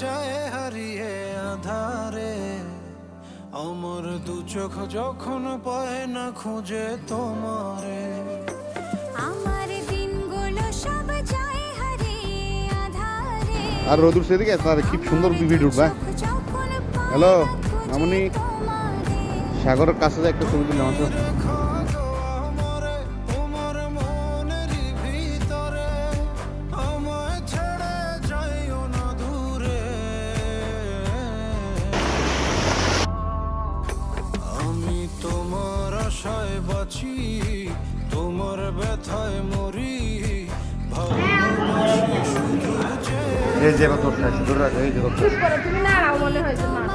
যায় হারিয়ে আধারে, আমার দু চোখ যখন পায় না খুঁজে তোমারে। আমার দিনগুলো সব যায় হারিয়ে আধারে। আর রোদুর সেদিকে তার কি সুন্দর ভিডিও উঠবা। হ্যালো মামনি, সাগরের কাছে যা একটা ছবি তুলে আমার। তোমার আশায় বাঁচি, তোমার ব্যথায় মরি, ভালোবাসি শুধু যে। এই যে তোর খাইছি, তোর রাখ, এই যে তোর। তুমি না মনে হয়েছে না